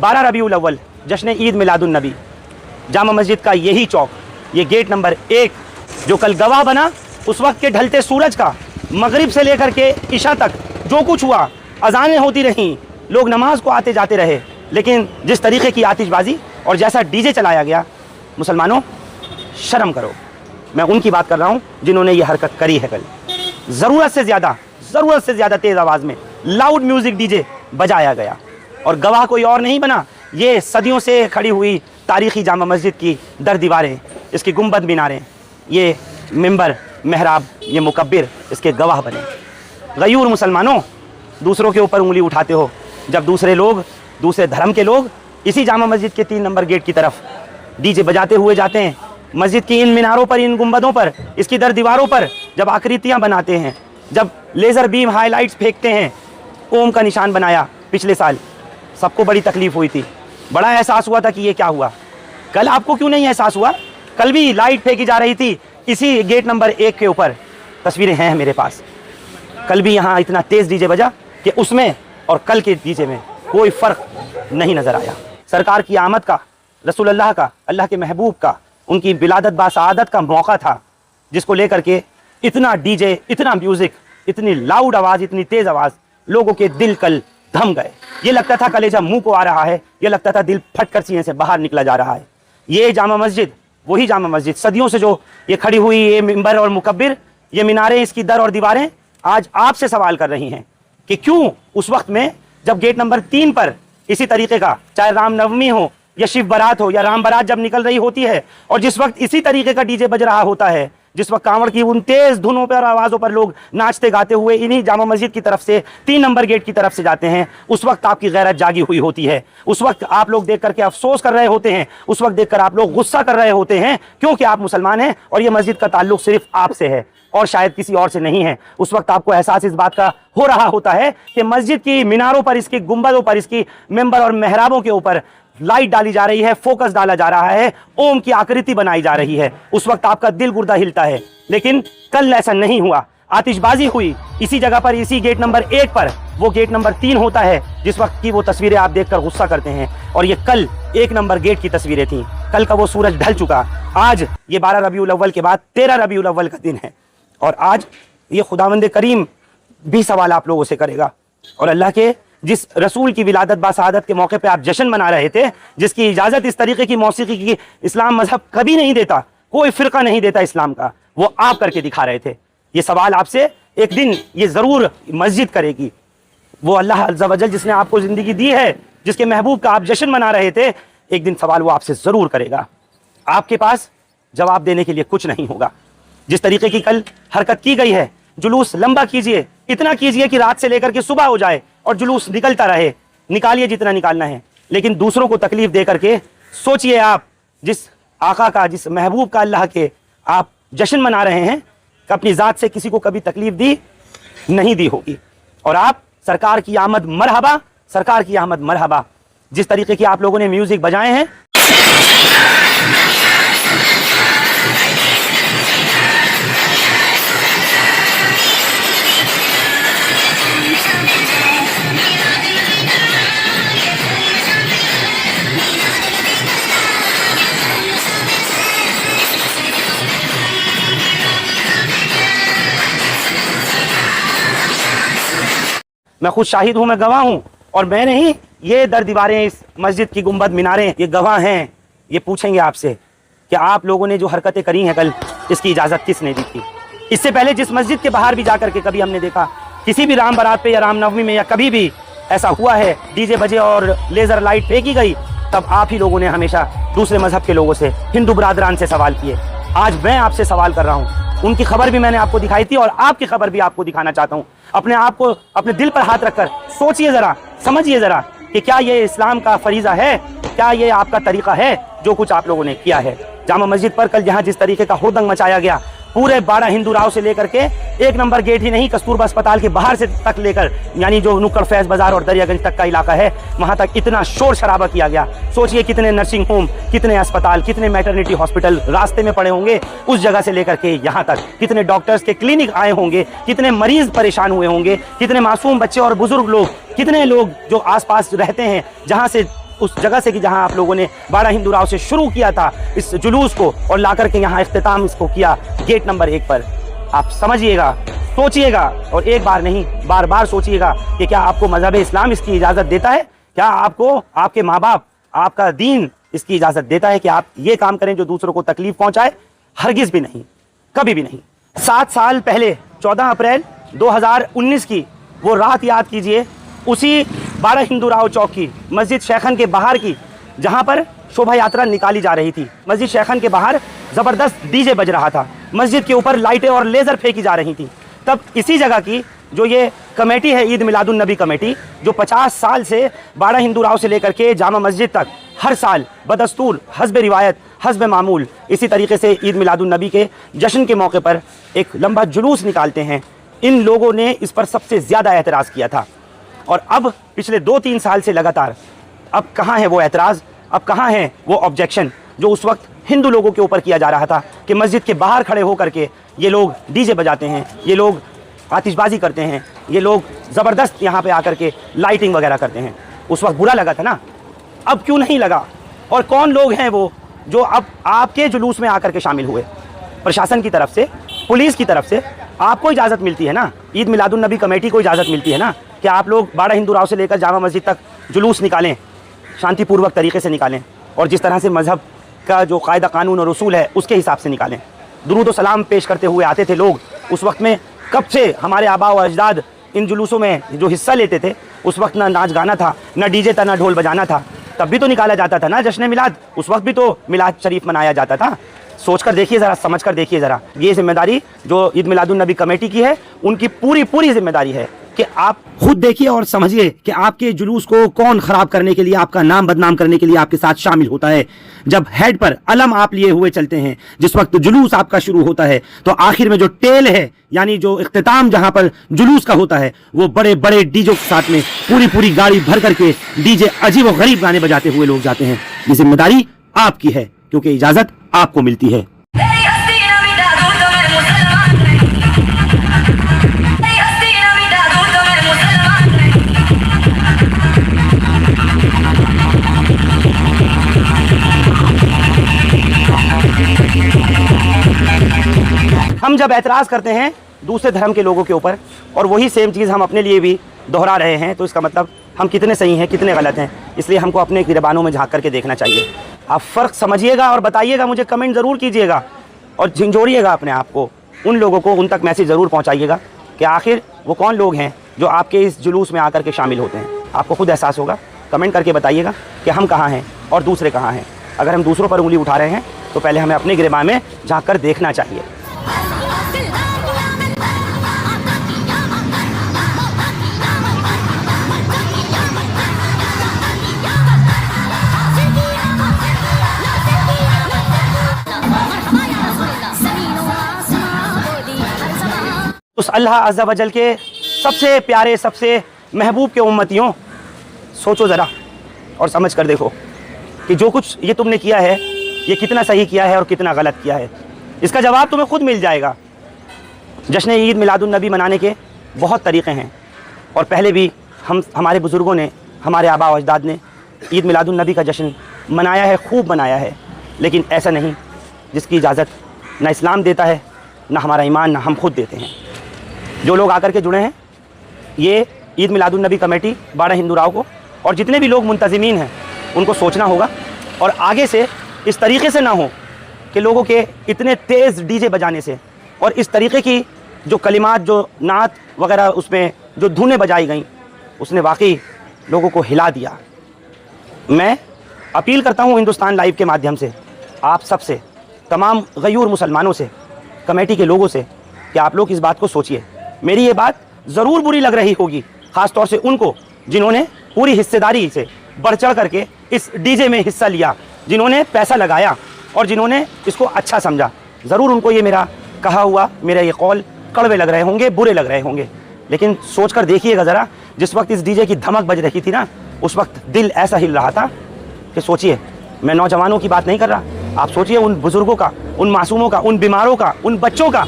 12 रबीउल अव्वल जश्न ईद मिलादुन नबी, जामा मस्जिद का यही चौक, ये गेट नंबर 1 जो कल गवाह बना उस वक्त के ढलते सूरज का, मगरिब से लेकर के इशा तक जो कुछ हुआ, अजानें होती रहीं, लोग नमाज को आते जाते रहे, लेकिन जिस तरीके की आतिशबाजी और जैसा डीजे चलाया गया, मुसलमानों शर्म करो। मैं उनकी बात कर रहा हूँ जिन्होंने ये हरकत करी है। कल ज़रूरत से ज़्यादा तेज़ आवाज़ में लाउड म्यूज़िक डीजे बजाया गया और गवाह कोई और नहीं बना, ये सदियों से खड़ी हुई तारीख़ी जामा मस्जिद की दर दीवारें, इसकी गुंबद मीनारें, ये मिंबर महराब, ये मुकब्बिर इसके गवाह बने। गयूर मुसलमानों, दूसरों के ऊपर उंगली उठाते हो जब दूसरे लोग, दूसरे धर्म के लोग इसी जामा मस्जिद के 3 नंबर गेट की तरफ डीजे बजाते हुए जाते हैं। मस्जिद की इन मीनारों पर, इन गुंबदों पर, इसकी दर दीवारों पर जब आकृतियाँ बनाते हैं, जब लेज़र बीम हाईलाइट्स फेंकते हैं, ओम का निशान बनाया पिछले साल, सबको बड़ी तकलीफ़ हुई थी, बड़ा एहसास हुआ था कि ये क्या हुआ। कल आपको क्यों नहीं एहसास हुआ? कल भी लाइट फेंकी जा रही थी इसी गेट नंबर 1 के ऊपर, तस्वीरें हैं मेरे पास। कल भी यहाँ इतना तेज़ डीजे बजा कि उसमें और कल के डीजे में कोई फ़र्क नहीं नज़र आया। सरकार की आमद का, रसूल अल्लाह का, अल्लाह के महबूब का, उनकी विलादत बासआदत का मौका था, जिसको लेकर के इतना डीजे, इतना म्यूज़िक, इतनी लाउड आवाज़, इतनी तेज़ आवाज़, लोगों के दिल कल थम गए। ये लगता था कलेजा मुंह को आ रहा है, ये लगता था दिल फटकर सीने से बाहर निकला जा रहा है। ये जामा मस्जिद, वही जामा मस्जिद सदियों से जो ये खड़ी हुई, ये मिंबर और मुकब्बिर, ये मीनारें, इसकी दर और दीवारें आज आपसे सवाल कर रही हैं कि क्यों उस वक्त में जब गेट नंबर 3 पर इसी तरीके का, चाहे रामनवमी हो या शिव बारात हो या राम बारात जब निकल रही होती है, और जिस वक्त इसी तरीके का डीजे बज रहा होता है, जिस वक्त कांवड़ की उन तेज धुनों पर, आवाज़ों पर लोग नाचते गाते हुए इन्हीं जामा मस्जिद की तरफ से 3 नंबर गेट की तरफ से जाते हैं, उस वक्त आपकी गैरत जागी हुई होती है। उस वक्त आप लोग देख करके अफसोस कर रहे होते हैं, उस वक्त देखकर आप लोग गुस्सा कर रहे होते हैं, क्योंकि आप मुसलमान हैं और ये मस्जिद का ताल्लुक सिर्फ आपसे है और शायद किसी और से नहीं है। उस वक्त आपको एहसास इस बात का हो रहा होता है कि मस्जिद की मीनारों पर, इसकी गुंबदों पर, इसकी मिंबर और महराबों के ऊपर लाइट डाली जा रही है, फोकस डाला जा रहा है, ओम की आकृति बनाई जा रही है। उस वक्त आपका दिल गुर्दा हिलता है, लेकिन कल ऐसा नहीं हुआ। आतिशबाजी हुई इसी जगह पर, इसी गेट नंबर 1 पर। वो गेट नंबर 3 होता है जिस वक्त की वो तस्वीरें आप देखकर गुस्सा करते हैं, और ये कल 1 नंबर गेट की तस्वीरें थी। कल का वो सूरज ढल चुका। आज ये 12 रबीउल अव्वल के बाद 13 रबीउल अव्वल का दिन है, और आज ये खुदावंद करीम भी सवाल आप लोगों से करेगा। और अल्लाह के जिस रसूल की विलादत बासआदत के मौके पे आप जश्न मना रहे थे, जिसकी इजाज़त इस तरीके की मौसीकी की इस्लाम मजहब कभी नहीं देता, कोई फ़िरका नहीं देता इस्लाम का, वो आप करके दिखा रहे थे। ये सवाल आपसे एक दिन ये ज़रूर मस्जिद करेगी। वो अल्लाह अज़्ज़ा वजल जिसने आपको ज़िंदगी दी है, जिसके महबूब का आप जश्न मना रहे थे, एक दिन सवाल वो आपसे ज़रूर करेगा। आपके पास जवाब देने के लिए कुछ नहीं होगा। जिस तरीके की कल हरकत की गई है, जुलूस लंबा कीजिए, इतना कीजिए कि रात से लेकर के सुबह हो जाए और जुलूस निकलता रहे, निकालिए जितना निकालना है, लेकिन दूसरों को तकलीफ दे करके सोचिए आप जिस आका का, जिस महबूब का, अल्लाह के आप जश्न मना रहे हैं, अपनी ज़ात से किसी को कभी तकलीफ दी नहीं दी होगी। और आप सरकार की आमद मरहबा, सरकार की आमद मरहबा, जिस तरीके की आप लोगों ने म्यूजिक बजाए हैं, मैं खुद शाहिद हूँ, मैं गवाह हूँ, और मैं नहीं, ये दर दीवारें, इस मस्जिद की गुंबद मीनारें, ये गवाह हैं। ये पूछेंगे आपसे कि आप लोगों ने जो हरकतें करी हैं कल, इसकी इजाज़त किसने दी थी? इससे पहले जिस मस्जिद के बाहर भी जा करके कभी हमने देखा, किसी भी राम बारात पे या रामनवमी में या कभी भी ऐसा हुआ है, डीजे बजे और लेज़र लाइट फेंकी गई, तब आप ही लोगों ने हमेशा दूसरे मजहब के लोगों से, हिंदू बरादरान से सवाल किए। आज मैं आपसे सवाल कर रहा हूँ। उनकी खबर भी मैंने आपको दिखाई थी और आपकी खबर भी आपको दिखाना चाहता हूँ। अपने आप को अपने दिल पर हाथ रखकर सोचिए ज़रा, समझिए ज़रा कि क्या ये इस्लाम का फरीज़ा है, क्या ये आपका तरीक़ा है जो कुछ आप लोगों ने किया है। जामा मस्जिद पर कल जहाँ जिस तरीके का हुड़दंग मचाया गया, पूरे 12 हिंदू राव से लेकर के 1 नंबर गेट ही नहीं, कस्तूरबा अस्पताल के बाहर से तक लेकर, यानी जो नुक्कड़ फैज बाजार और दरियागंज तक का इलाका है, वहां तक इतना शोर शराबा किया गया। सोचिए कितने नर्सिंग होम, कितने अस्पताल, कितने मैटरनिटी हॉस्पिटल रास्ते में पड़े होंगे उस जगह से लेकर के यहाँ तक, कितने डॉक्टर्स के क्लिनिक आए होंगे, कितने मरीज परेशान हुए होंगे, कितने मासूम बच्चे और बुजुर्ग लोग, कितने लोग जो आसपास रहते हैं, जहाँ से उस जगह से कि जहां आप लोगों ने बाड़ा हिंदू राव से शुरू किया था इस जुलूस को और ला करके यहाँ इख्तिताम इसको किया गेट नंबर 1 पर। आप समझिएगा, सोचिएगा और एक बार नहीं बार बार सोचिएगा कि क्या आपको मजहब इस्लाम इसकी इजाज़त देता है? क्या आपको आपके माँ बाप, आपका दीन इसकी इजाज़त देता है कि आप ये काम करें जो दूसरों को तकलीफ पहुँचाए? हरगिज़ भी नहीं, कभी भी नहीं। 7 साल पहले 14 अप्रैल 2019 की वो रात याद कीजिए, उसी बाड़ा हिंदू राव चौक की मस्जिद शेखन के बाहर की, जहाँ पर शोभा यात्रा निकाली जा रही थी। मस्जिद शेखन के बाहर ज़बरदस्त डीजे बज रहा था, मस्जिद के ऊपर लाइटें और लेज़र फेंकी जा रही थी। तब इसी जगह की जो ये कमेटी है ईद मिलादुन नबी कमेटी, जो 50 साल से बाड़ा हिंदू राव से लेकर के जामा मस्जिद तक हर साल बदस्तूर हस्ब रिवायत हस्ब मामूल इसी तरीके से ईद मिलादुन नबी के जश्न के मौके पर एक लंबा जुलूस निकालते हैं, इन लोगों ने इस पर सबसे ज़्यादा एतराज़ किया था। और अब पिछले 2-3 साल से लगातार अब कहाँ है वो एतराज़, अब कहाँ है वो ऑब्जेक्शन जो उस वक्त हिंदू लोगों के ऊपर किया जा रहा था कि मस्जिद के बाहर खड़े होकर के ये लोग डीजे बजाते हैं, ये लोग आतिशबाजी करते हैं, ये लोग ज़बरदस्त यहाँ पे आकर के लाइटिंग वगैरह करते हैं। उस वक्त बुरा लगा था ना, अब क्यों नहीं लगा? और कौन लोग हैं वो जो अब आपके जुलूस में आकर के शामिल हुए? प्रशासन की तरफ से, पुलिस की तरफ से आपको इजाज़त मिलती है ना, ईद मिलादुन नबी कमेटी को इजाज़त मिलती है ना कि आप लोग बाड़ा हिंदू राव से लेकर जामा मस्जिद तक जुलूस निकालें, शांतिपूर्वक तरीके से निकालें और जिस तरह से मज़हब का जो कायदा कानून और उसूल है उसके हिसाब से निकालें। दुरूद व सलाम पेश करते हुए आते थे लोग। उस वक्त में कब से हमारे आबा व अजदाद इन जुलूसों में जो हिस्सा लेते थे, उस वक्त ना नाच गाना था, ना डीजे था, ना ढोल बजाना था, तब भी तो निकाला जाता था ना जश्न मिलाद, उस वक्त भी तो मिलाद शरीफ मनाया जाता था। सोच कर देखिए ज़रा, समझ कर देखिए ज़रा, ये जिम्मेदारी जो ईद मिलादुन नबी कमेटी की है उनकी पूरी जिम्मेदारी है कि आप खुद देखिए और समझिए कि आपके जुलूस को कौन खराब करने के लिए, आपका नाम बदनाम करने के लिए आपके साथ शामिल होता है। जब हेड पर अलम आप लिए हुए चलते हैं, जिस वक्त जुलूस आपका शुरू होता है, तो आखिर में जो टेल है यानी जो इख्तिताम जहां पर जुलूस का होता है, वो बड़े बड़े डीजे के साथ में पूरी गाड़ी भर करके डीजे अजीब व गरीब गाने बजाते हुए लोग जाते हैं। ये जिम्मेदारी आपकी है क्योंकि इजाजत आपको मिलती है। हम जब ऐतराज़ करते हैं दूसरे धर्म के लोगों के ऊपर और वही सेम चीज़ हम अपने लिए भी दोहरा रहे हैं, तो इसका मतलब हम कितने सही हैं, कितने गलत हैं। इसलिए हमको अपने गिरबानों में झांक करके देखना चाहिए। आप फ़र्क समझिएगा और बताइएगा, मुझे कमेंट ज़रूर कीजिएगा और झिंझोड़िएगा अपने आप को, उन लोगों को उन तक मैसेज ज़रूर पहुँचाइएगा कि आखिर वो कौन लोग हैं जो आपके इस जुलूस में आकर के शामिल होते हैं। आपको खुद एहसास होगा, कमेंट करके बताइएगा कि हम कहाँ हैं और दूसरे कहाँ हैं। अगर हम दूसरों पर उंगली उठा रहे हैं तो पहले हमें अपने गिरबान में झाँक कर देखना चाहिए। उस अल्लाह अज़्ज़ा वजल के सबसे प्यारे, सबसे महबूब के उम्मतियों, सोचो ज़रा और समझ कर देखो कि जो कुछ ये तुमने किया है ये कितना सही किया है और कितना गलत किया है। इसका जवाब तुम्हें खुद मिल जाएगा। जश्न ईद मिलादुन नबी मनाने के बहुत तरीक़े हैं और पहले भी हमारे बुज़ुर्गों ने, हमारे आबा व अजदाद ने ईद मिलादुन नबी का जश्न मनाया है, खूब मनाया है। लेकिन ऐसा नहीं जिसकी इजाज़त ना इस्लाम देता है, ना हमारा ईमान, ना हम खुद देते हैं। जो लोग आकर के जुड़े हैं ये ईद मिलादुन नबी कमेटी बाड़ा हिंदू राव को, और जितने भी लोग मुंतज़िमीन हैं उनको सोचना होगा और आगे से इस तरीके से ना हो कि लोगों के इतने तेज़ डीजे बजाने से और इस तरीके की जो कलिमात, जो नात वगैरह उसमें जो धुनें बजाई गई, उसने वाकई लोगों को हिला दिया। मैं अपील करता हूँ हिंदुस्तान लाइव के माध्यम से आप सबसे, तमाम गयूर मुसलमानों से, कमेटी के लोगों से, कि आप लोग इस बात को सोचिए। मेरी ये बात ज़रूर बुरी लग रही होगी, ख़ास तौर से उनको जिन्होंने पूरी हिस्सेदारी से बढ़ चढ़ करके इस डीजे में हिस्सा लिया, जिन्होंने पैसा लगाया और जिन्होंने इसको अच्छा समझा। ज़रूर उनको ये मेरा कहा हुआ, मेरा ये कौल कड़वे लग रहे होंगे, बुरे लग रहे होंगे। लेकिन सोच कर देखिएगा ज़रा, जिस वक्त इस डीजे की धमक बज रही थी ना, उस वक्त दिल ऐसा हिल रहा था कि सोचिए, मैं नौजवानों की बात नहीं कर रहा, आप सोचिए उन बुज़ुर्गों का, उन मासूमों का, उन बीमारों का, उन बच्चों का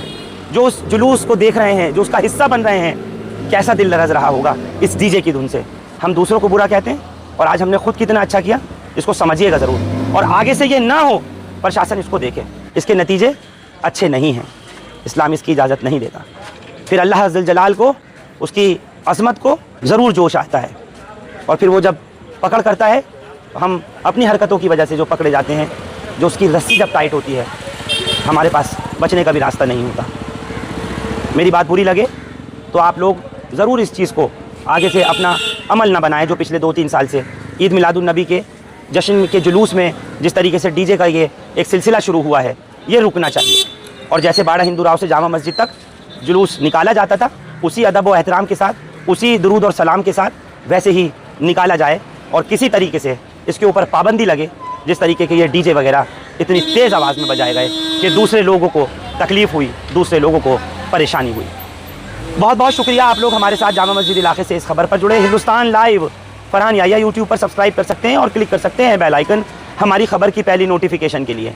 जो उस जुलूस को देख रहे हैं, जो उसका हिस्सा बन रहे हैं, कैसा दिल लरज़ रहा होगा इस डीजे की धुन से। हम दूसरों को बुरा कहते हैं और आज हमने खुद कितना अच्छा किया, इसको समझिएगा ज़रूर। और आगे से ये ना हो, प्रशासन इसको देखे, इसके नतीजे अच्छे नहीं हैं। इस्लाम इसकी इजाज़त नहीं देता। फिर अल्लाह अज़्ज़ल जलाल को, उसकी अज़मत को ज़रूर जोश आता है, और फिर वो जब पकड़ करता है तो हम अपनी हरकतों की वजह से जो पकड़े जाते हैं, जो उसकी रस्सी जब टाइट होती है, हमारे पास बचने का भी रास्ता नहीं होता। मेरी बात बुरी लगे तो आप लोग ज़रूर इस चीज़ को आगे से अपना अमल ना बनाएं। जो पिछले 2-3 साल से ईद मिलादुन नबी के जश्न के जुलूस में जिस तरीके से डीजे का ये एक सिलसिला शुरू हुआ है, ये रुकना चाहिए। और जैसे बाड़ा हिंदू राव से जामा मस्जिद तक जुलूस निकाला जाता था, उसी अदब व एहतराम के साथ, उसी दुरूद और सलाम के साथ वैसे ही निकाला जाए, और किसी तरीके से इसके ऊपर पाबंदी लगे। जिस तरीके के ये डीजे वगैरह इतनी तेज़ आवाज़ में बजाए गए कि दूसरे लोगों को तकलीफ़ हुई, दूसरे लोगों को परेशानी हुई। बहुत बहुत शुक्रिया, आप लोग हमारे साथ जामा मस्जिद इलाके से इस खबर पर जुड़े। हिंदुस्तान लाइव फरहान याह्या यूट्यूब पर सब्सक्राइब कर सकते हैं और क्लिक कर सकते हैं बेल आइकन हमारी खबर की पहली नोटिफिकेशन के लिए।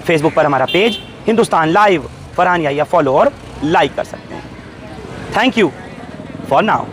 फेसबुक पर हमारा page Hindustan live Farhan Yahya follow और लाइक कर सकते हैं। Thank you for now.